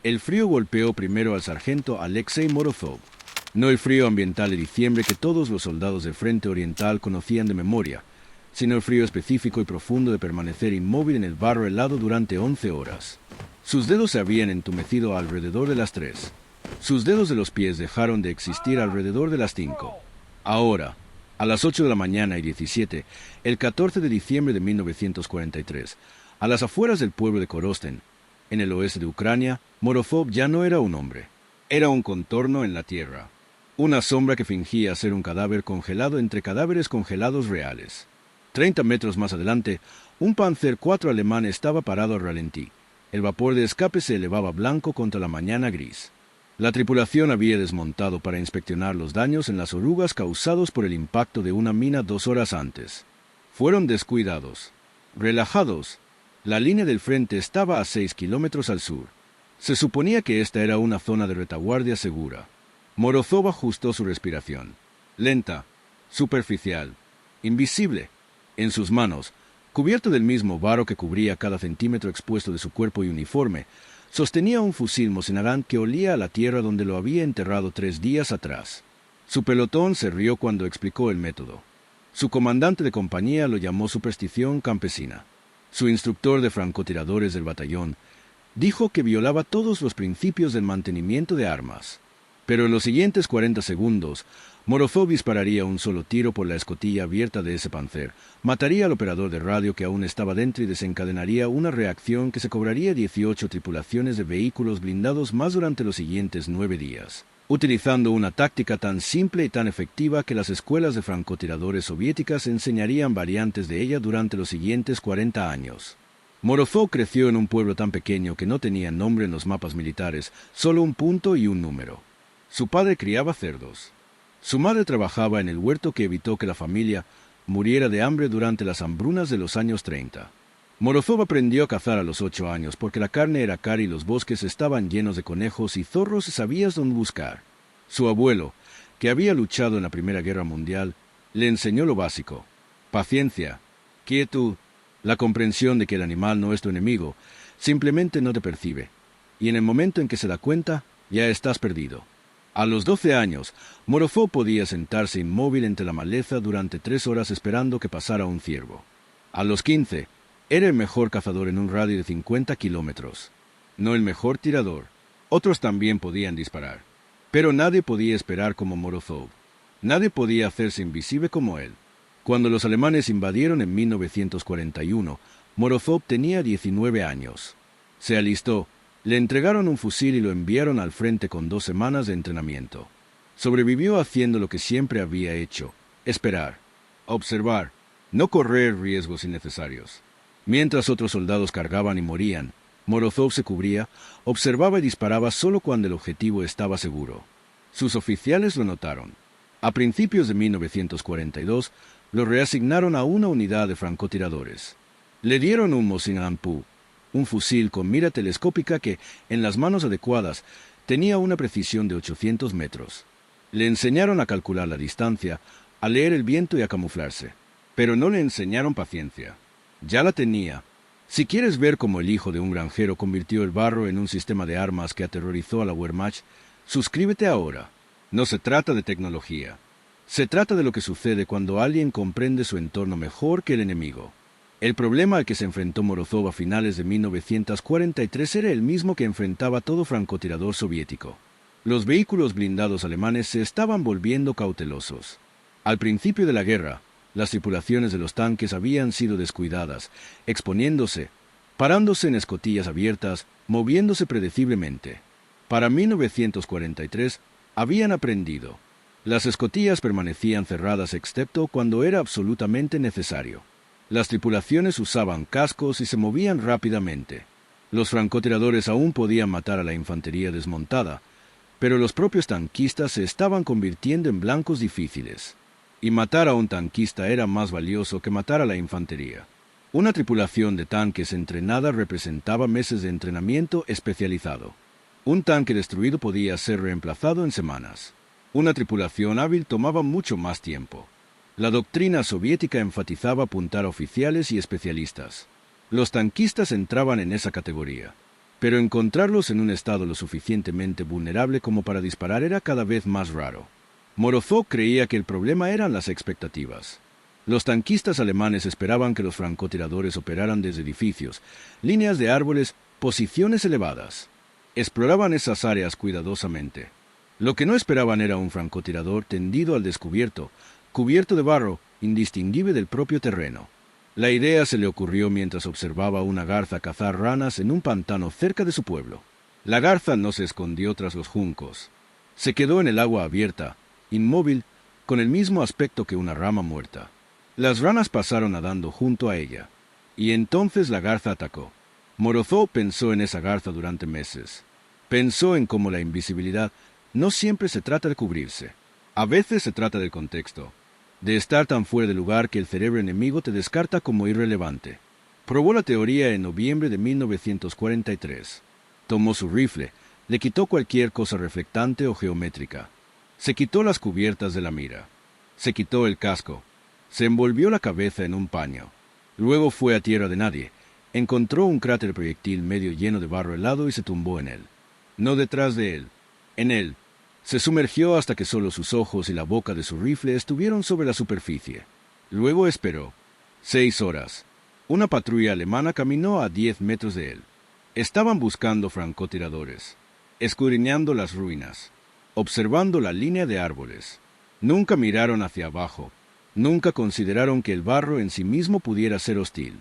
El frío golpeó primero al sargento Alexei Morozov. No el frío ambiental de diciembre que todos los soldados del Frente Oriental conocían de memoria, sino el frío específico y profundo de permanecer inmóvil en el barro helado durante 11 horas. Sus dedos se habían entumecido alrededor de las 3. Sus dedos de los pies dejaron de existir alrededor de las 5. Ahora, a las 8 de la mañana y 17, el 14 de diciembre de 1943, a las afueras del pueblo de Korosten, en el oeste de Ucrania, Morozov ya no era un hombre. Era un contorno en la tierra. Una sombra que fingía ser un cadáver congelado entre cadáveres congelados reales. 30 metros más adelante, un Panzer IV alemán estaba parado al ralentí. El vapor de escape se elevaba blanco contra la mañana gris. La tripulación había desmontado para inspeccionar los daños en las orugas causados por el impacto de una mina 2 horas antes. Fueron descuidados. Relajados. La línea del frente estaba a 6 kilómetros al sur. Se suponía que esta era una zona de retaguardia segura. Morozov ajustó su respiración. Lenta, superficial, invisible. En sus manos, cubierto del mismo barro que cubría cada centímetro expuesto de su cuerpo y uniforme, sostenía un fusil Mosin-Nagant que olía a la tierra donde lo había enterrado 3 días atrás. Su pelotón se rió cuando explicó el método. Su comandante de compañía lo llamó superstición campesina. Su instructor de francotiradores del batallón dijo que violaba todos los principios del mantenimiento de armas. Pero en los siguientes 40 segundos, Morozov dispararía un solo tiro por la escotilla abierta de ese Panzer, mataría al operador de radio que aún estaba dentro y desencadenaría una reacción que se cobraría 18 tripulaciones de vehículos blindados más durante los siguientes 9 días, utilizando una táctica tan simple y tan efectiva que las escuelas de francotiradores soviéticas enseñarían variantes de ella durante los siguientes 40 años. Morozov creció en un pueblo tan pequeño que no tenía nombre en los mapas militares, solo un punto y un número. Su padre criaba cerdos. Su madre trabajaba en el huerto que evitó que la familia muriera de hambre durante las hambrunas de los años 30. Morozov aprendió a cazar a los 8 años porque la carne era cara y los bosques estaban llenos de conejos y zorros y sabías dónde buscar. Su abuelo, que había luchado en la Primera Guerra Mundial, le enseñó lo básico: paciencia, quietud, la comprensión de que el animal no es tu enemigo, simplemente no te percibe, y en el momento en que se da cuenta, ya estás perdido. A los 12 años, Morozov podía sentarse inmóvil entre la maleza durante 3 horas esperando que pasara un ciervo. A los 15, era el mejor cazador en un radio de 50 kilómetros. No el mejor tirador. Otros también podían disparar. Pero nadie podía esperar como Morozov. Nadie podía hacerse invisible como él. Cuando los alemanes invadieron en 1941, Morozov tenía 19 años. Se alistó. Le entregaron un fusil y lo enviaron al frente con 2 semanas de entrenamiento. Sobrevivió haciendo lo que siempre había hecho: esperar, observar, no correr riesgos innecesarios. Mientras otros soldados cargaban y morían, Morozov se cubría, observaba y disparaba solo cuando el objetivo estaba seguro. Sus oficiales lo notaron. A principios de 1942, lo reasignaron a una unidad de francotiradores. Le dieron un Mosin-Nagant, un fusil con mira telescópica que, en las manos adecuadas, tenía una precisión de 800 metros. Le enseñaron a calcular la distancia, a leer el viento y a camuflarse. Pero no le enseñaron paciencia. Ya la tenía. Si quieres ver cómo el hijo de un granjero convirtió el barro en un sistema de armas que aterrorizó a la Wehrmacht, suscríbete ahora. No se trata de tecnología. Se trata de lo que sucede cuando alguien comprende su entorno mejor que el enemigo. El problema al que se enfrentó Morozov a finales de 1943 era el mismo que enfrentaba todo francotirador soviético. Los vehículos blindados alemanes se estaban volviendo cautelosos. Al principio de la guerra, las tripulaciones de los tanques habían sido descuidadas, exponiéndose, parándose en escotillas abiertas, moviéndose predeciblemente. Para 1943 habían aprendido. Las escotillas permanecían cerradas excepto cuando era absolutamente necesario. Las tripulaciones usaban cascos y se movían rápidamente. Los francotiradores aún podían matar a la infantería desmontada, pero los propios tanquistas se estaban convirtiendo en blancos difíciles. Y matar a un tanquista era más valioso que matar a la infantería. Una tripulación de tanques entrenada representaba meses de entrenamiento especializado. Un tanque destruido podía ser reemplazado en semanas. Una tripulación hábil tomaba mucho más tiempo. La doctrina soviética enfatizaba apuntar a oficiales y especialistas. Los tanquistas entraban en esa categoría. pero encontrarlos en un estado lo suficientemente vulnerable como para disparar era cada vez más raro. Morozov creía que el problema eran las expectativas. Los tanquistas alemanes esperaban que los francotiradores operaran desde edificios, líneas de árboles, posiciones elevadas. Exploraban esas áreas cuidadosamente. Lo que no esperaban era un francotirador tendido al descubierto, cubierto de barro, indistinguible del propio terreno. La idea se le ocurrió mientras observaba a una garza cazar ranas en un pantano cerca de su pueblo. La garza no se escondió tras los juncos. Se quedó en el agua abierta, inmóvil, con el mismo aspecto que una rama muerta. Las ranas pasaron nadando junto a ella, y entonces la garza atacó. Morozov pensó en esa garza durante meses. Pensó en cómo la invisibilidad no siempre se trata de cubrirse. A veces se trata del contexto, de estar tan fuera de lugar que el cerebro enemigo te descarta como irrelevante. Probó la teoría en noviembre de 1943. Tomó su rifle, le quitó cualquier cosa reflectante o geométrica. Se quitó las cubiertas de la mira. Se quitó el casco. Se envolvió la cabeza en un paño. Luego fue a tierra de nadie. Encontró un cráter proyectil medio lleno de barro helado y se tumbó en él. No detrás de él, en él. Se sumergió hasta que solo sus ojos y la boca de su rifle estuvieron sobre la superficie. Luego esperó. 6 horas. Una patrulla alemana caminó a 10 metros de él. Estaban buscando francotiradores, escudriñando las ruinas, observando la línea de árboles. Nunca miraron hacia abajo. Nunca consideraron que el barro en sí mismo pudiera ser hostil.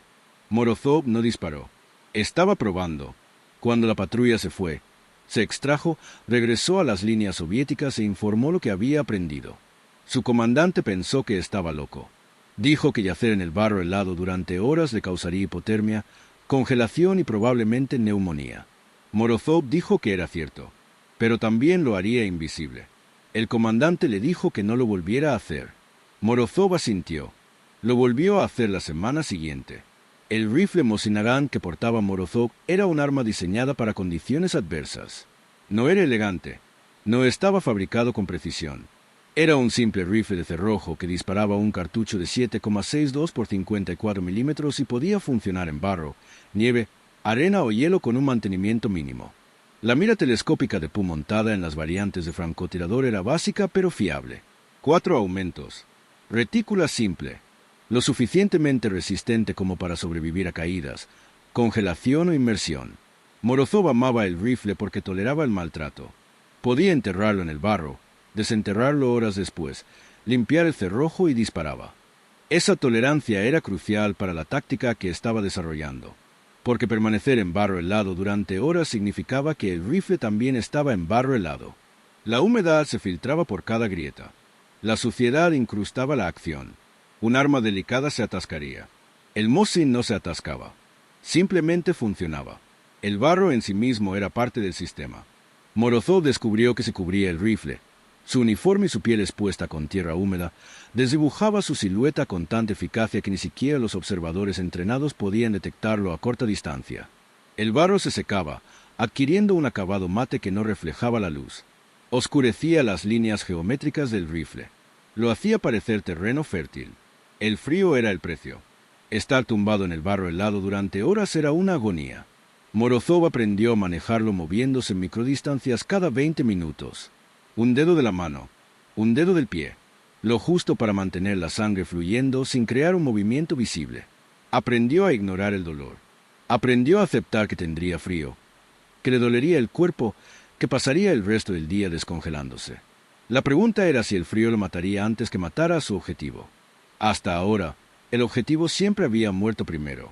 Morozov no disparó. Estaba probando. Cuando la patrulla se fue, se extrajo, regresó a las líneas soviéticas e informó lo que había aprendido. Su comandante pensó que estaba loco. Dijo que yacer en el barro helado durante horas le causaría hipotermia, congelación y probablemente neumonía. Morozov dijo que era cierto, pero también lo haría invisible. El comandante le dijo que no lo volviera a hacer. Morozov asintió. Lo volvió a hacer la semana siguiente. El rifle Mosin Nagant que portaba Morozov era un arma diseñada para condiciones adversas. No era elegante. No estaba fabricado con precisión. Era un simple rifle de cerrojo que disparaba un cartucho de 7,62 por 54 milímetros y podía funcionar en barro, nieve, arena o hielo con un mantenimiento mínimo. La mira telescópica de Pu montada en las variantes de francotirador era básica pero fiable. 4 aumentos. Retícula simple, lo suficientemente resistente como para sobrevivir a caídas, congelación o inmersión. Morozov amaba el rifle porque toleraba el maltrato. Podía enterrarlo en el barro, desenterrarlo horas después, limpiar el cerrojo y disparaba. Esa tolerancia era crucial para la táctica que estaba desarrollando, porque permanecer en barro helado durante horas significaba que el rifle también estaba en barro helado. La humedad se filtraba por cada grieta. La suciedad incrustaba la acción. Un arma delicada se atascaría. El Mosin no se atascaba. Simplemente funcionaba. El barro en sí mismo era parte del sistema. Morozov descubrió que se cubría el rifle. Su uniforme y su piel expuesta con tierra húmeda desdibujaba su silueta con tanta eficacia que ni siquiera los observadores entrenados podían detectarlo a corta distancia. El barro se secaba, adquiriendo un acabado mate que no reflejaba la luz. Oscurecía las líneas geométricas del rifle. Lo hacía parecer terreno fértil. El frío era el precio. Estar tumbado en el barro helado durante horas era una agonía. Morozov aprendió a manejarlo moviéndose en microdistancias cada 20 minutos. Un dedo de la mano, un dedo del pie, lo justo para mantener la sangre fluyendo sin crear un movimiento visible. Aprendió a ignorar el dolor. Aprendió a aceptar que tendría frío, que le dolería el cuerpo, que pasaría el resto del día descongelándose. La pregunta era si el frío lo mataría antes que matara a su objetivo. Hasta ahora, el objetivo siempre había muerto primero.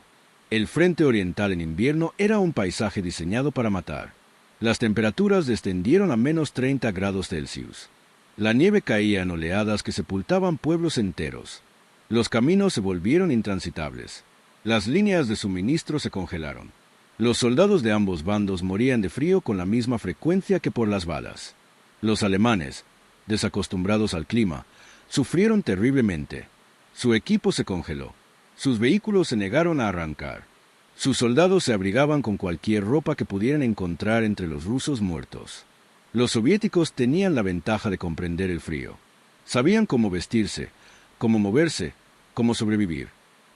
El frente oriental en invierno era un paisaje diseñado para matar. Las temperaturas descendieron a menos 30 grados Celsius. La nieve caía en oleadas que sepultaban pueblos enteros. Los caminos se volvieron intransitables. Las líneas de suministro se congelaron. Los soldados de ambos bandos morían de frío con la misma frecuencia que por las balas. Los alemanes, desacostumbrados al clima, sufrieron terriblemente. Su equipo se congeló. Sus vehículos se negaron a arrancar. Sus soldados se abrigaban con cualquier ropa que pudieran encontrar entre los rusos muertos. Los soviéticos tenían la ventaja de comprender el frío. Sabían cómo vestirse, cómo moverse, cómo sobrevivir.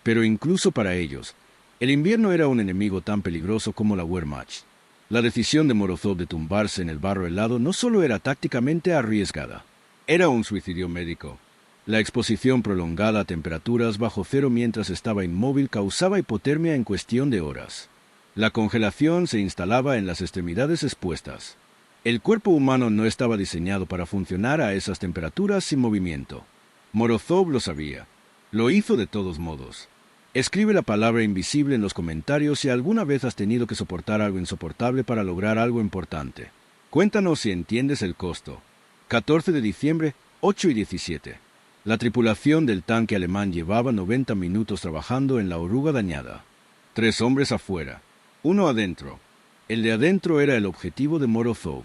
Pero incluso para ellos, el invierno era un enemigo tan peligroso como la Wehrmacht. La decisión de Morozov de tumbarse en el barro helado no solo era tácticamente arriesgada, era un suicidio médico. La exposición prolongada a temperaturas bajo cero mientras estaba inmóvil causaba hipotermia en cuestión de horas. La congelación se instalaba en las extremidades expuestas. El cuerpo humano no estaba diseñado para funcionar a esas temperaturas sin movimiento. Morozov lo sabía. Lo hizo de todos modos. Escribe la palabra invisible en los comentarios si alguna vez has tenido que soportar algo insoportable para lograr algo importante. Cuéntanos si entiendes el costo. 14 de diciembre, 8:17. La tripulación del tanque alemán llevaba 90 minutos trabajando en la oruga dañada. 3 hombres afuera, 1 adentro. El de adentro era el objetivo de Morozov.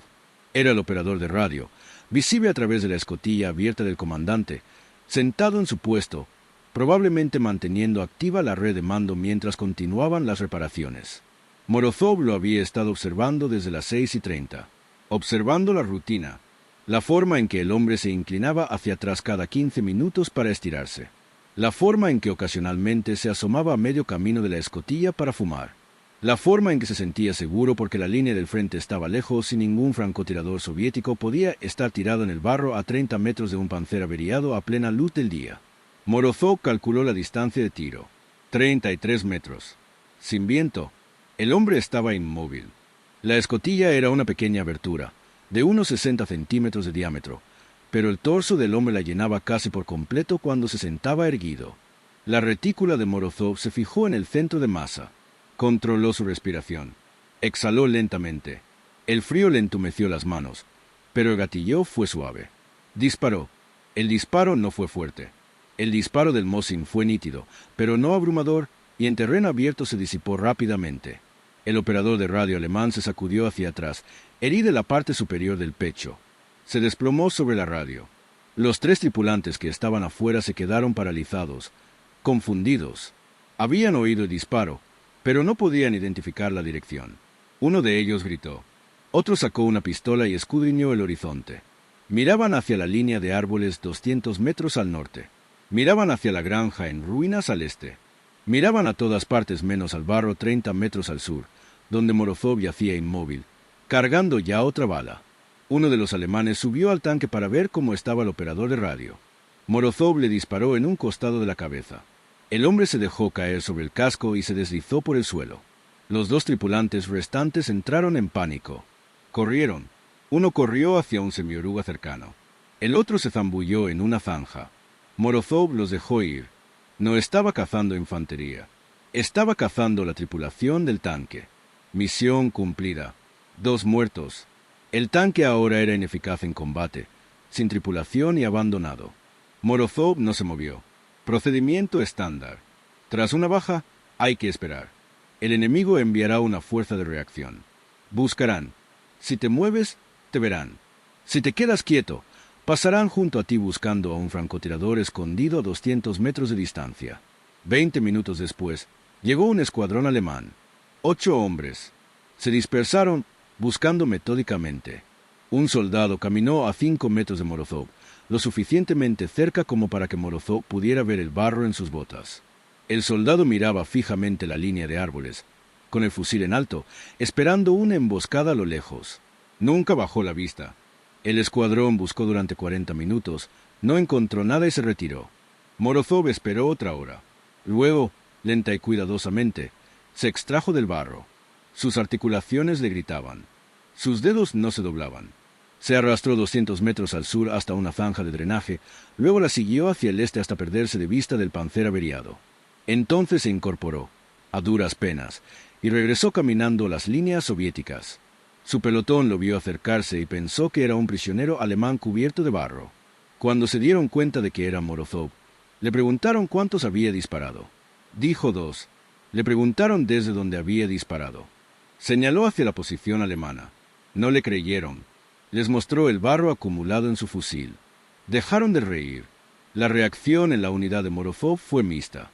Era el operador de radio, visible a través de la escotilla abierta del comandante, sentado en su puesto, probablemente manteniendo activa la red de mando mientras continuaban las reparaciones. Morozov lo había estado observando desde las 6:30, observando la rutina, la forma en que el hombre se inclinaba hacia atrás cada 15 minutos para estirarse, la forma en que ocasionalmente se asomaba a medio camino de la escotilla para fumar, la forma en que se sentía seguro porque la línea del frente estaba lejos y ningún francotirador soviético podía estar tirado en el barro a 30 metros de un Panzer averiado a plena luz del día. Morozov calculó la distancia de tiro. 33 metros. Sin viento. El hombre estaba inmóvil. La escotilla era una pequeña abertura, de unos 60 centímetros de diámetro, pero el torso del hombre la llenaba casi por completo cuando se sentaba erguido. La retícula de Morozov se fijó en el centro de masa. Controló su respiración. Exhaló lentamente. El frío le entumeció las manos, pero el gatillo fue suave. Disparó. El disparo no fue fuerte. El disparo del Mosin fue nítido, pero no abrumador, y en terreno abierto se disipó rápidamente. El operador de radio alemán se sacudió hacia atrás, herido en la parte superior del pecho. Se desplomó sobre la radio. Los 3 tripulantes que estaban afuera se quedaron paralizados, confundidos. Habían oído el disparo, pero no podían identificar la dirección. Uno de ellos gritó. Otro sacó una pistola y escudriñó el horizonte. Miraban hacia la línea de árboles 200 metros al norte. Miraban hacia la granja en ruinas al este. Miraban a todas partes menos al barro 30 metros al sur, donde Morozov yacía inmóvil, cargando ya otra bala. Uno de los alemanes subió al tanque para ver cómo estaba el operador de radio. Morozov le disparó en un costado de la cabeza. El hombre se dejó caer sobre el casco y se deslizó por el suelo. Los 2 tripulantes restantes entraron en pánico. Corrieron. Uno corrió hacia un semioruga cercano. El otro se zambulló en una zanja. Morozov los dejó ir. No estaba cazando infantería. Estaba cazando la tripulación del tanque. Misión cumplida. 2 muertos. El tanque ahora era ineficaz en combate, sin tripulación y abandonado. Morozov no se movió. Procedimiento estándar. Tras una baja, hay que esperar. El enemigo enviará una fuerza de reacción. Buscarán. Si te mueves, te verán. Si te quedas quieto, pasarán junto a ti buscando a un francotirador escondido a 200 metros de distancia. 20 minutos después, llegó un escuadrón alemán. 8 hombres. Se dispersaron buscando metódicamente. Un soldado caminó a 5 metros de Morozov, lo suficientemente cerca como para que Morozov pudiera ver el barro en sus botas. El soldado miraba fijamente la línea de árboles, con el fusil en alto, esperando una emboscada a lo lejos. Nunca bajó la vista. El escuadrón buscó durante 40 minutos, no encontró nada y se retiró. Morozov esperó otra hora. Luego, lenta y cuidadosamente, se extrajo del barro. Sus articulaciones le gritaban. Sus dedos no se doblaban. Se arrastró 200 metros al sur hasta una zanja de drenaje, luego la siguió hacia el este hasta perderse de vista del Panzer averiado. Entonces se incorporó, a duras penas, y regresó caminando las líneas soviéticas. Su pelotón lo vio acercarse y pensó que era un prisionero alemán cubierto de barro. Cuando se dieron cuenta de que era Morozov, le preguntaron cuántos había disparado. Dijo 2. Le preguntaron desde dónde había disparado. Señaló hacia la posición alemana. No le creyeron. Les mostró el barro acumulado en su fusil. Dejaron de reír. La reacción en la unidad de Morozov fue mixta.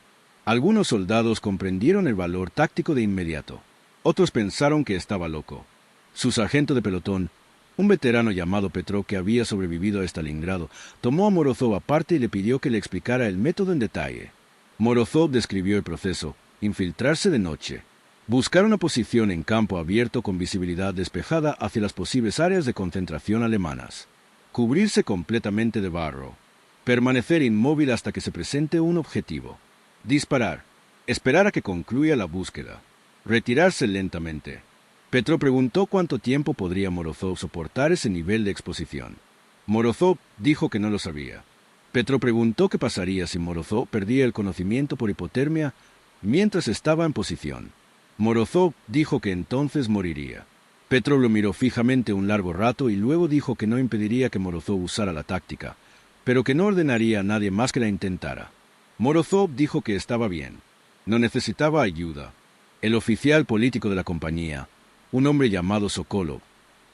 Algunos soldados comprendieron el valor táctico de inmediato. Otros pensaron que estaba loco. Su sargento de pelotón, un veterano llamado Petrov que había sobrevivido a Stalingrado, tomó a Morozov aparte y le pidió que le explicara el método en detalle. Morozov describió el proceso: infiltrarse de noche, Buscar una posición en campo abierto con visibilidad despejada hacia las posibles áreas de concentración alemanas. Cubrirse completamente de barro. Permanecer inmóvil hasta que se presente un objetivo. Disparar. Esperar a que concluya la búsqueda. Retirarse lentamente. Petrov preguntó cuánto tiempo podría Morozov soportar ese nivel de exposición. Morozov dijo que no lo sabía. Petrov preguntó qué pasaría si Morozov perdía el conocimiento por hipotermia mientras estaba en posición. Morozov dijo que entonces moriría. Petrov lo miró fijamente un largo rato y luego dijo que no impediría que Morozov usara la táctica, pero que no ordenaría a nadie más que la intentara. Morozov dijo que estaba bien. No necesitaba ayuda. El oficial político de la compañía, un hombre llamado Sokolov,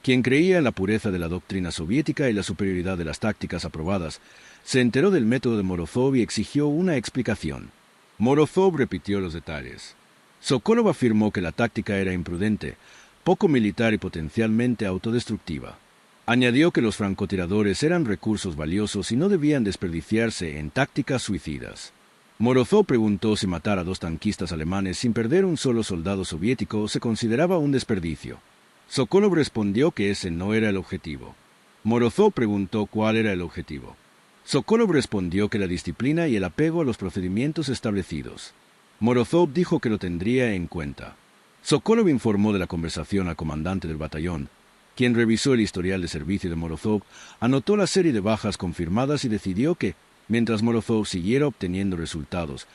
quien creía en la pureza de la doctrina soviética y la superioridad de las tácticas aprobadas, se enteró del método de Morozov y exigió una explicación. Morozov repitió los detalles. Sokolov afirmó que la táctica era imprudente, poco militar y potencialmente autodestructiva. Añadió que los francotiradores eran recursos valiosos y no debían desperdiciarse en tácticas suicidas. Morozov preguntó si matar a 2 tanquistas alemanes sin perder un solo soldado soviético se consideraba un desperdicio. Sokolov respondió que ese no era el objetivo. Morozov preguntó cuál era el objetivo. Sokolov respondió que la disciplina y el apego a los procedimientos establecidos. Morozov dijo que lo tendría en cuenta. Sokolov informó de la conversación al comandante del batallón, quien revisó el historial de servicio de Morozov, anotó la serie de bajas confirmadas y decidió que, mientras Morozov siguiera obteniendo resultados,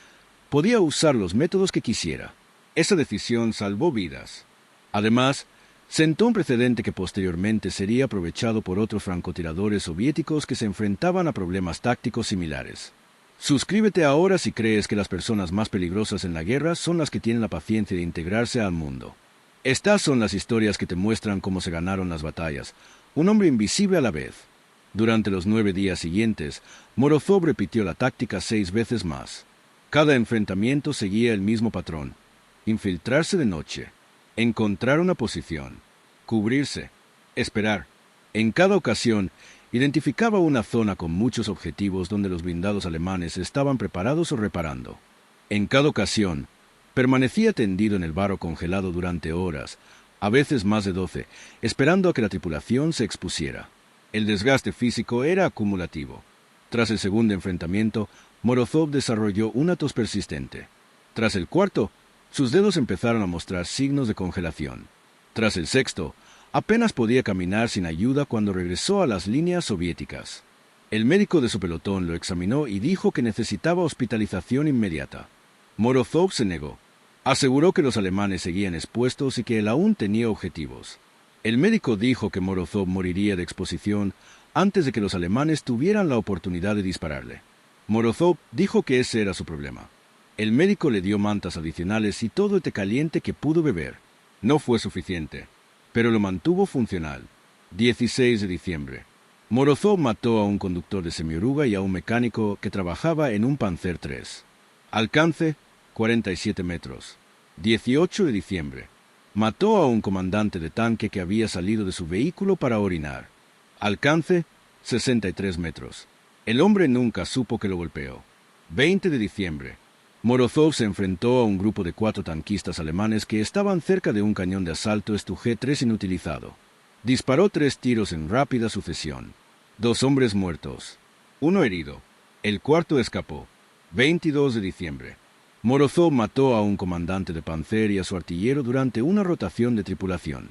podía usar los métodos que quisiera. Esa decisión salvó vidas. Además, sentó un precedente que posteriormente sería aprovechado por otros francotiradores soviéticos que se enfrentaban a problemas tácticos similares. Suscríbete ahora si crees que las personas más peligrosas en la guerra son las que tienen la paciencia de integrarse al mundo. Estas son las historias que te muestran cómo se ganaron las batallas, un hombre invisible a la vez. Durante los 9 días siguientes, Morozov repitió la táctica 6 veces más. Cada enfrentamiento seguía el mismo patrón: infiltrarse de noche, encontrar una posición, cubrirse, esperar. En cada ocasión, identificaba una zona con muchos objetivos donde los blindados alemanes estaban preparados o reparando. En cada ocasión, permanecía tendido en el barro congelado durante horas, a veces más de 12, esperando a que la tripulación se expusiera. El desgaste físico era acumulativo. Tras el segundo enfrentamiento, Morozov desarrolló una tos persistente. Tras el cuarto, sus dedos empezaron a mostrar signos de congelación. Tras el sexto, apenas podía caminar sin ayuda cuando regresó a las líneas soviéticas. El médico de su pelotón lo examinó y dijo que necesitaba hospitalización inmediata. Morozov se negó. Aseguró que los alemanes seguían expuestos y que él aún tenía objetivos. El médico dijo que Morozov moriría de exposición antes de que los alemanes tuvieran la oportunidad de dispararle. Morozov dijo que ese era su problema. El médico le dio mantas adicionales y todo el té caliente que pudo beber. No fue suficiente, pero lo mantuvo funcional. 16 de diciembre. Morozov mató a un conductor de semioruga y a un mecánico que trabajaba en un Panzer III. Alcance, 47 metros. 18 de diciembre. Mató a un comandante de tanque que había salido de su vehículo para orinar. Alcance, 63 metros. El hombre nunca supo que lo golpeó. 20 de diciembre. Morozov se enfrentó a un grupo de 4 tanquistas alemanes que estaban cerca de un cañón de asalto Stu-G3 inutilizado. Disparó 3 tiros en rápida sucesión. 2 hombres muertos. 1 herido. El cuarto escapó. 22 de diciembre. Morozov mató a un comandante de Panzer y a su artillero durante una rotación de tripulación.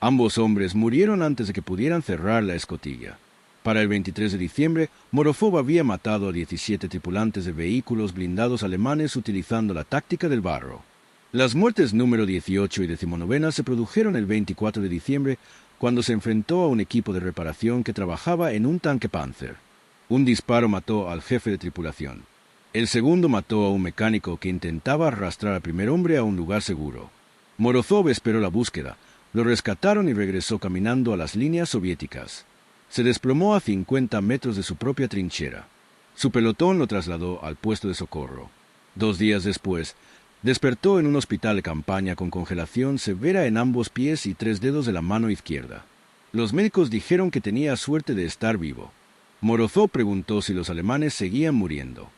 Ambos hombres murieron antes de que pudieran cerrar la escotilla. Para el 23 de diciembre, Morozov había matado a 17 tripulantes de vehículos blindados alemanes utilizando la táctica del barro. Las muertes número 18 y 19 se produjeron el 24 de diciembre cuando se enfrentó a un equipo de reparación que trabajaba en un tanque Panzer. Un disparo mató al jefe de tripulación. El segundo mató a un mecánico que intentaba arrastrar al primer hombre a un lugar seguro. Morozov esperó la búsqueda, lo rescataron y regresó caminando a las líneas soviéticas. Se desplomó a 50 metros de su propia trinchera. Su pelotón lo trasladó al puesto de socorro. 2 días después, despertó en un hospital de campaña con congelación severa en ambos pies y 3 dedos de la mano izquierda. Los médicos dijeron que tenía suerte de estar vivo. Morozov preguntó si los alemanes seguían muriendo.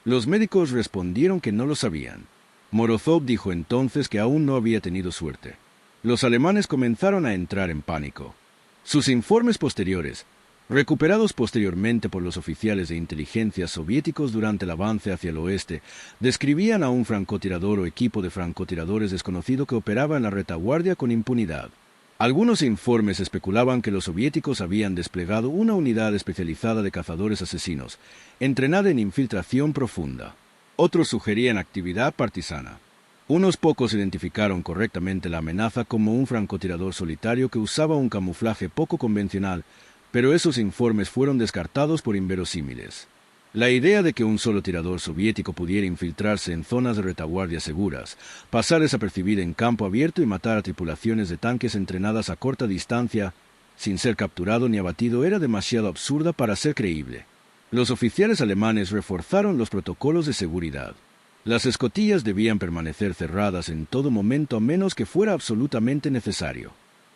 Los médicos respondieron que no lo sabían. Morozov dijo entonces que aún no había tenido suerte. Los alemanes comenzaron a entrar en pánico. Sus informes posteriores, recuperados posteriormente por los oficiales de inteligencia soviéticos durante el avance hacia el oeste, describían a un francotirador o equipo de francotiradores desconocido que operaba en la retaguardia con impunidad. Algunos informes especulaban que los soviéticos habían desplegado una unidad especializada de cazadores asesinos, entrenada en infiltración profunda. Otros sugerían actividad partisana. Unos pocos identificaron correctamente la amenaza como un francotirador solitario que usaba un camuflaje poco convencional, pero esos informes fueron descartados por inverosímiles. La idea de que un solo tirador soviético pudiera infiltrarse en zonas de retaguardia seguras, pasar desapercibida en campo abierto y matar a tripulaciones de tanques entrenadas a corta distancia, sin ser capturado ni abatido, era demasiado absurda para ser creíble. Los oficiales alemanes reforzaron los protocolos de seguridad. Las escotillas debían permanecer cerradas en todo momento a menos que fuera absolutamente necesario.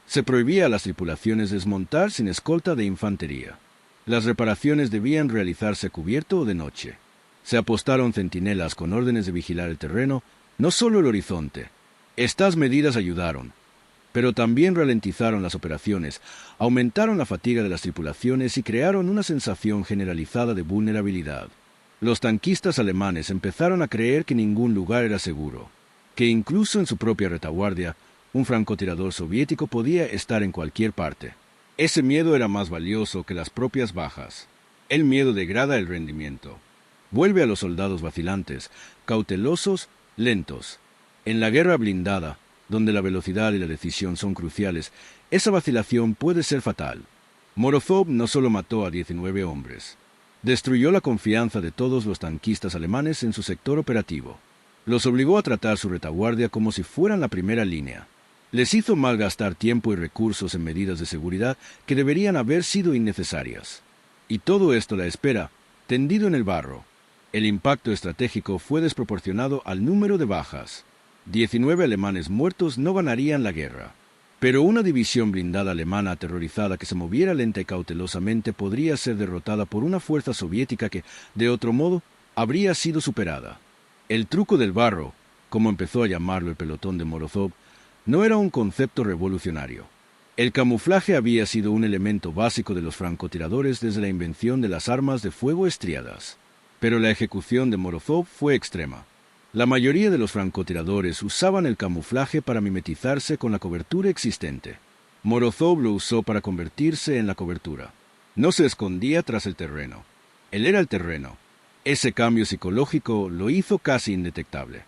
Se prohibía a las tripulaciones desmontar sin escolta de infantería. Las reparaciones debían realizarse cubierto o de noche. Se apostaron centinelas con órdenes de vigilar el terreno, no solo el horizonte. Estas medidas ayudaron, pero también ralentizaron las operaciones, aumentaron la fatiga de las tripulaciones y crearon una sensación generalizada de vulnerabilidad. Los tanquistas alemanes empezaron a creer que ningún lugar era seguro, que incluso en su propia retaguardia, un francotirador soviético podía estar en cualquier parte. Ese miedo era más valioso que las propias bajas. El miedo degrada el rendimiento. Vuelve a los soldados vacilantes, cautelosos, lentos. En la guerra blindada, donde la velocidad y la decisión son cruciales, esa vacilación puede ser fatal. Morozov no solo mató a 19 hombres. Destruyó la confianza de todos los tanquistas alemanes en su sector operativo. Los obligó a tratar su retaguardia como si fueran la primera línea. Les hizo malgastar tiempo y recursos en medidas de seguridad que deberían haber sido innecesarias. Y todo esto a la espera, tendido en el barro. El impacto estratégico fue desproporcionado al número de bajas. 19 alemanes muertos no ganarían la guerra. Pero una división blindada alemana aterrorizada que se moviera lenta y cautelosamente podría ser derrotada por una fuerza soviética que, de otro modo, habría sido superada. El truco del barro, como empezó a llamarlo el pelotón de Morozov, no era un concepto revolucionario. El camuflaje había sido un elemento básico de los francotiradores desde la invención de las armas de fuego estriadas. Pero la ejecución de Morozov fue extrema. La mayoría de los francotiradores usaban el camuflaje para mimetizarse con la cobertura existente. Morozov lo usó para convertirse en la cobertura. No se escondía tras el terreno. Él era el terreno. Ese cambio psicológico lo hizo casi indetectable.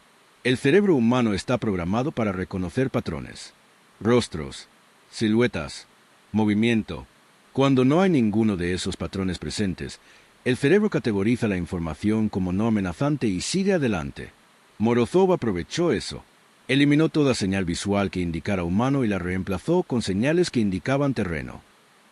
El cerebro humano está programado para reconocer patrones, rostros, siluetas, movimiento. Cuando no hay ninguno de esos patrones presentes, el cerebro categoriza la información como no amenazante y sigue adelante. Morozov aprovechó eso. Eliminó toda señal visual que indicara humano y la reemplazó con señales que indicaban terreno.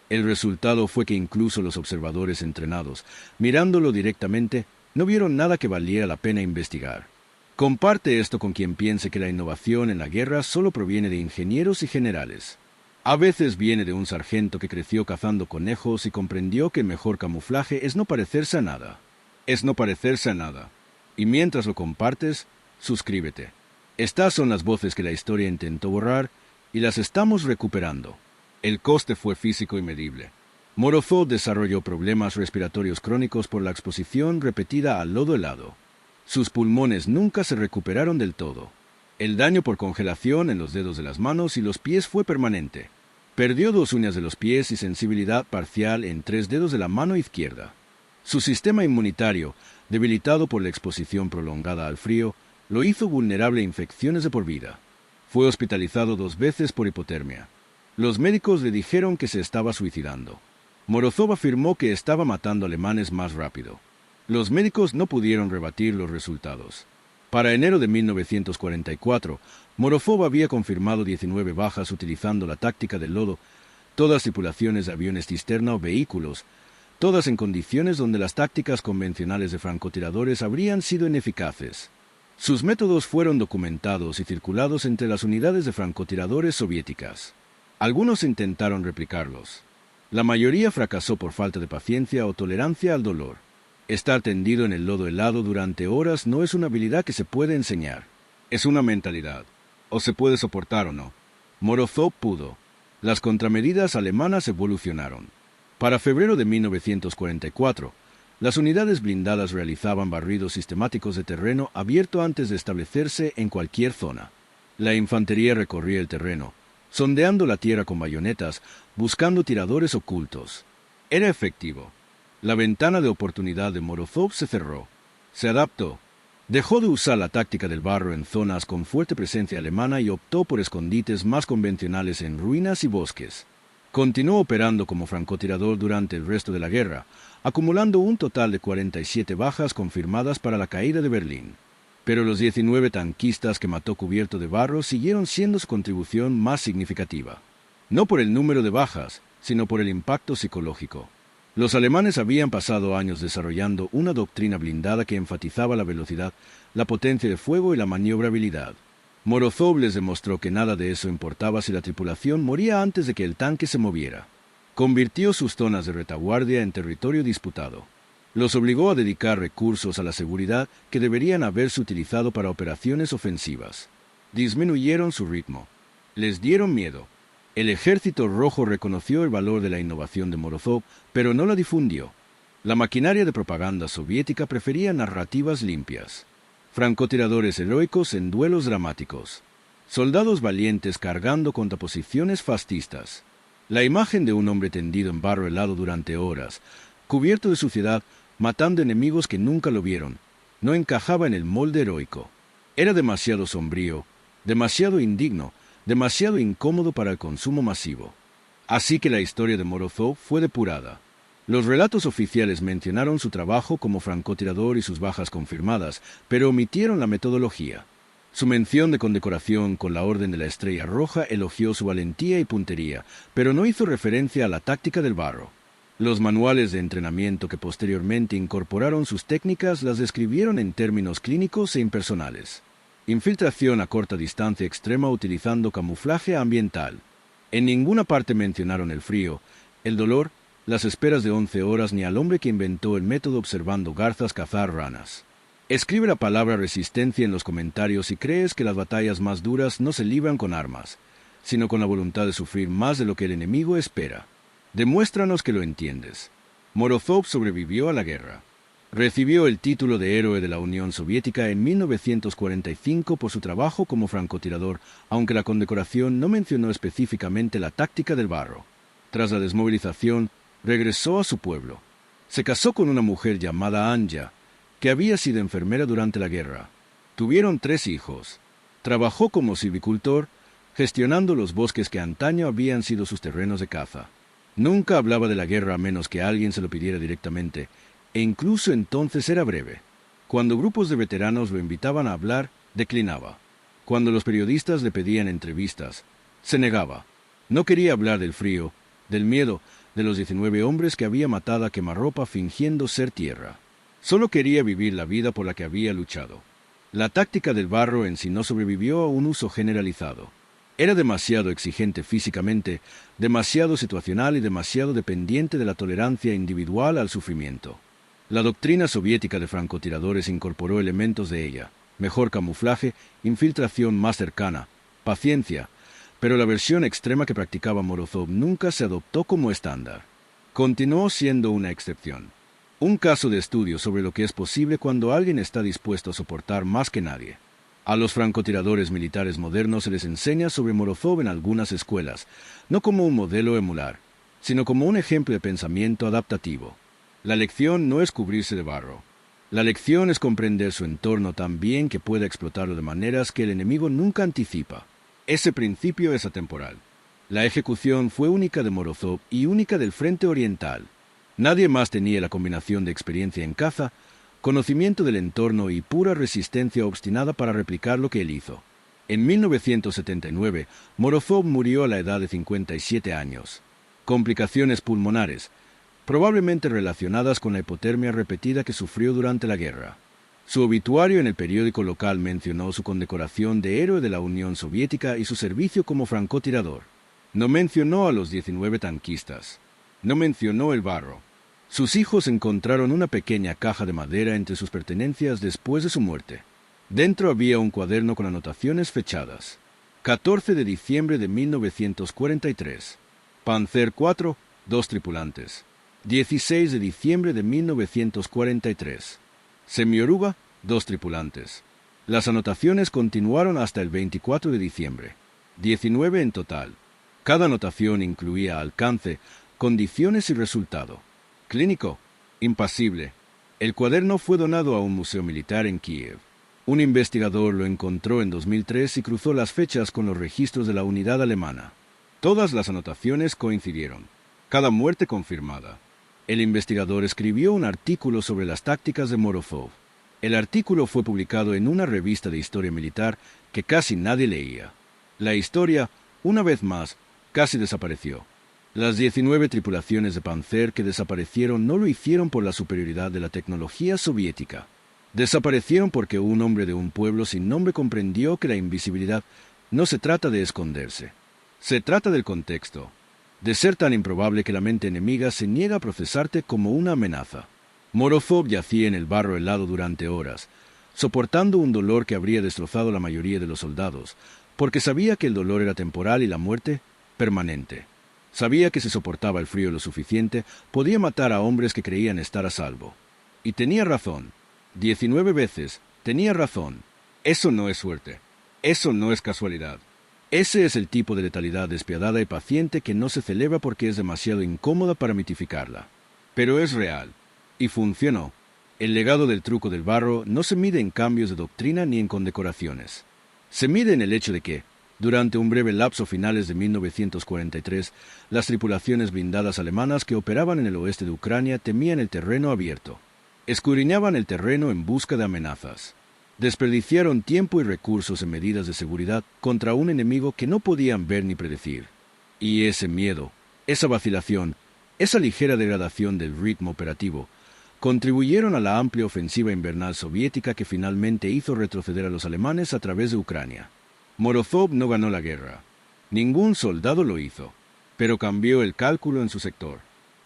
El resultado fue que incluso los observadores entrenados, mirándolo directamente, no vieron nada que valiera la pena investigar. Comparte esto con quien piense que la innovación en la guerra solo proviene de ingenieros y generales. A veces viene de un sargento que creció cazando conejos y comprendió que el mejor camuflaje es no parecerse a nada. Es no parecerse a nada. Y mientras lo compartes, suscríbete. Estas son las voces que la historia intentó borrar y las estamos recuperando. El coste fue físico y medible. Morozov desarrolló problemas respiratorios crónicos por la exposición repetida al lodo helado. Sus pulmones nunca se recuperaron del todo. El daño por congelación en los dedos de las manos y los pies fue permanente. Perdió 2 uñas de los pies y sensibilidad parcial en 3 dedos de la mano izquierda. Su sistema inmunitario, debilitado por la exposición prolongada al frío, lo hizo vulnerable a infecciones de por vida. Fue hospitalizado 2 veces por hipotermia. Los médicos le dijeron que se estaba suicidando. Morozov afirmó que estaba matando alemanes más rápido. Los médicos no pudieron rebatir los resultados. Para enero de 1944, Morozov había confirmado 19 bajas utilizando la táctica del lodo, todas tripulaciones de aviones cisterna o vehículos, todas en condiciones donde las tácticas convencionales de francotiradores habrían sido ineficaces. Sus métodos fueron documentados y circulados entre las unidades de francotiradores soviéticas. Algunos intentaron replicarlos. La mayoría fracasó por falta de paciencia o tolerancia al dolor. Estar tendido en el lodo helado durante horas no es una habilidad que se puede enseñar. Es una mentalidad. O se puede soportar o no. Morozov pudo. Las contramedidas alemanas evolucionaron. Para febrero de 1944, las unidades blindadas realizaban barridos sistemáticos de terreno abierto antes de establecerse en cualquier zona. La infantería recorría el terreno, sondeando la tierra con bayonetas, buscando tiradores ocultos. Era efectivo. La ventana de oportunidad de Morozov se cerró. Se adaptó. Dejó de usar la táctica del barro en zonas con fuerte presencia alemana y optó por escondites más convencionales en ruinas y bosques. Continuó operando como francotirador durante el resto de la guerra, acumulando un total de 47 bajas confirmadas para la caída de Berlín. Pero los 19 tanquistas que mató cubierto de barro siguieron siendo su contribución más significativa. No por el número de bajas, sino por el impacto psicológico. Los alemanes habían pasado años desarrollando una doctrina blindada que enfatizaba la velocidad, la potencia de fuego y la maniobrabilidad. Morozov les demostró que nada de eso importaba si la tripulación moría antes de que el tanque se moviera. Convirtió sus zonas de retaguardia en territorio disputado. Los obligó a dedicar recursos a la seguridad que deberían haberse utilizado para operaciones ofensivas. Disminuyeron su ritmo. Les dieron miedo. El Ejército Rojo reconoció el valor de la innovación de Morozov, pero no la difundió. La maquinaria de propaganda soviética prefería narrativas limpias. Francotiradores heroicos en duelos dramáticos. Soldados valientes cargando contra posiciones fascistas. La imagen de un hombre tendido en barro helado durante horas, cubierto de suciedad, matando enemigos que nunca lo vieron, no encajaba en el molde heroico. Era demasiado sombrío, demasiado indigno, demasiado incómodo para el consumo masivo. Así que la historia de Morozov fue depurada. Los relatos oficiales mencionaron su trabajo como francotirador y sus bajas confirmadas, pero omitieron la metodología. Su mención de condecoración con la Orden de la Estrella Roja elogió su valentía y puntería, pero no hizo referencia a la táctica del barro. Los manuales de entrenamiento que posteriormente incorporaron sus técnicas las describieron en términos clínicos e impersonales. Infiltración a corta distancia extrema utilizando camuflaje ambiental. En ninguna parte mencionaron el frío, el dolor, las esperas de 11 horas ni al hombre que inventó el método observando garzas cazar ranas. Escribe la palabra resistencia en los comentarios si crees que las batallas más duras no se libran con armas, sino con la voluntad de sufrir más de lo que el enemigo espera. Demuéstranos que lo entiendes. Morozov sobrevivió a la guerra. Recibió el título de Héroe de la Unión Soviética en 1945 por su trabajo como francotirador, aunque la condecoración no mencionó específicamente la táctica del barro. Tras la desmovilización, regresó a su pueblo. Se casó con una mujer llamada Anja, que había sido enfermera durante la guerra. Tuvieron 3 hijos. Trabajó como silvicultor, gestionando los bosques que antaño habían sido sus terrenos de caza. Nunca hablaba de la guerra a menos que alguien se lo pidiera directamente, e incluso entonces era breve. Cuando grupos de veteranos lo invitaban a hablar, declinaba. Cuando los periodistas le pedían entrevistas, se negaba. No quería hablar del frío, del miedo, de los 19 hombres que había matado a quemarropa fingiendo ser tierra. Solo quería vivir la vida por la que había luchado. La táctica del barro en sí no sobrevivió a un uso generalizado. Era demasiado exigente físicamente, demasiado situacional y demasiado dependiente de la tolerancia individual al sufrimiento. La doctrina soviética de francotiradores incorporó elementos de ella: mejor camuflaje, infiltración más cercana, paciencia, pero la versión extrema que practicaba Morozov nunca se adoptó como estándar. Continuó siendo una excepción. Un caso de estudio sobre lo que es posible cuando alguien está dispuesto a soportar más que nadie. A los francotiradores militares modernos se les enseña sobre Morozov en algunas escuelas, no como un modelo a emular, sino como un ejemplo de pensamiento adaptativo. La lección no es cubrirse de barro. La lección es comprender su entorno tan bien que pueda explotarlo de maneras que el enemigo nunca anticipa. Ese principio es atemporal. La ejecución fue única de Morozov y única del Frente Oriental. Nadie más tenía la combinación de experiencia en caza, conocimiento del entorno y pura resistencia obstinada para replicar lo que él hizo. En 1979, Morozov murió a la edad de 57 años. Complicaciones pulmonares, probablemente relacionadas con la hipotermia repetida que sufrió durante la guerra. Su obituario en el periódico local mencionó su condecoración de Héroe de la Unión Soviética y su servicio como francotirador. No mencionó a los 19 tanquistas. No mencionó el barro. Sus hijos encontraron una pequeña caja de madera entre sus pertenencias después de su muerte. Dentro había un cuaderno con anotaciones fechadas. 14 de diciembre de 1943. Panzer IV, 2 tripulantes. 16 de diciembre de 1943. Semioruba, 2 tripulantes. Las anotaciones continuaron hasta el 24 de diciembre. 19 en total. Cada anotación incluía alcance, condiciones y resultado. Clínico, impasible. El cuaderno fue donado a un museo militar en Kiev. Un investigador lo encontró en 2003 y cruzó las fechas con los registros de la unidad alemana. Todas las anotaciones coincidieron. Cada muerte confirmada. El investigador escribió un artículo sobre las tácticas de Morozov. El artículo fue publicado en una revista de historia militar que casi nadie leía. La historia, una vez más, casi desapareció. Las 19 tripulaciones de Panzer que desaparecieron no lo hicieron por la superioridad de la tecnología soviética. Desaparecieron porque un hombre de un pueblo sin nombre comprendió que la invisibilidad no se trata de esconderse. Se trata del contexto, de ser tan improbable que la mente enemiga se niega a procesarte como una amenaza. Morozov yacía en el barro helado durante horas, soportando un dolor que habría destrozado la mayoría de los soldados, porque sabía que el dolor era temporal y la muerte permanente. Sabía que si soportaba el frío lo suficiente, podía matar a hombres que creían estar a salvo. Y tenía razón. 19 veces, tenía razón. Eso no es suerte. Eso no es casualidad. Ese es el tipo de letalidad despiadada y paciente que no se celebra porque es demasiado incómoda para mitificarla. Pero es real. Y funcionó. El legado del truco del barro no se mide en cambios de doctrina ni en condecoraciones. Se mide en el hecho de que, durante un breve lapso finales de 1943, las tripulaciones blindadas alemanas que operaban en el oeste de Ucrania temían el terreno abierto. Escudriñaban el terreno en busca de amenazas. Desperdiciaron tiempo y recursos en medidas de seguridad contra un enemigo que no podían ver ni predecir. Y ese miedo, esa vacilación, esa ligera degradación del ritmo operativo, contribuyeron a la amplia ofensiva invernal soviética que finalmente hizo retroceder a los alemanes a través de Ucrania. Morozov no ganó la guerra. Ningún soldado lo hizo, pero cambió el cálculo en su sector.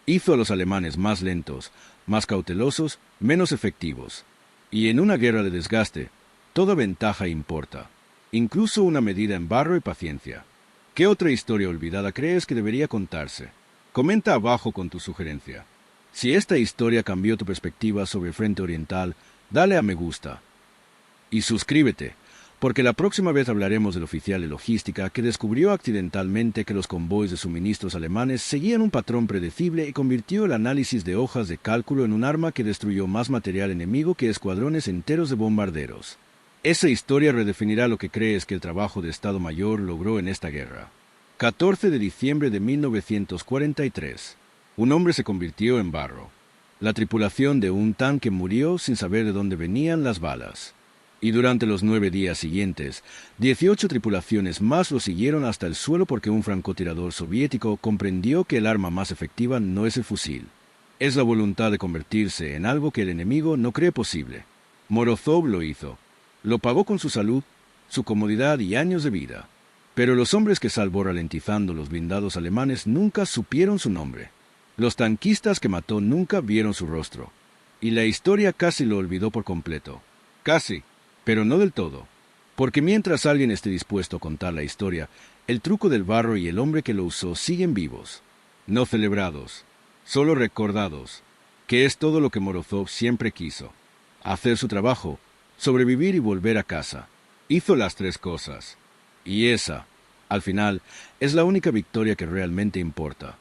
Hizo a los alemanes más lentos, más cautelosos, menos efectivos. Y en una guerra de desgaste, toda ventaja importa, incluso una medida en barro y paciencia. ¿Qué otra historia olvidada crees que debería contarse? Comenta abajo con tu sugerencia. Si esta historia cambió tu perspectiva sobre el Frente Oriental, dale a me gusta. Y suscríbete, porque la próxima vez hablaremos del oficial de logística que descubrió accidentalmente que los convoys de suministros alemanes seguían un patrón predecible y convirtió el análisis de hojas de cálculo en un arma que destruyó más material enemigo que escuadrones enteros de bombarderos. Esa historia redefinirá lo que crees que el trabajo de Estado Mayor logró en esta guerra. 14 de diciembre de 1943. Un hombre se convirtió en barro. La tripulación de un tanque murió sin saber de dónde venían las balas. Y durante los 9 días siguientes, 18 tripulaciones más lo siguieron hasta el suelo porque un francotirador soviético comprendió que el arma más efectiva no es el fusil. Es la voluntad de convertirse en algo que el enemigo no cree posible. Morozov lo hizo. Lo pagó con su salud, su comodidad y años de vida. Pero los hombres que salvó ralentizando los blindados alemanes nunca supieron su nombre. Los tanquistas que mató nunca vieron su rostro. Y la historia casi lo olvidó por completo. Casi. Pero no del todo, porque mientras alguien esté dispuesto a contar la historia, el truco del barro y el hombre que lo usó siguen vivos, no celebrados, solo recordados, que es todo lo que Morozov siempre quiso: hacer su trabajo, sobrevivir y volver a casa. Hizo las 3 cosas, y esa, al final, es la única victoria que realmente importa.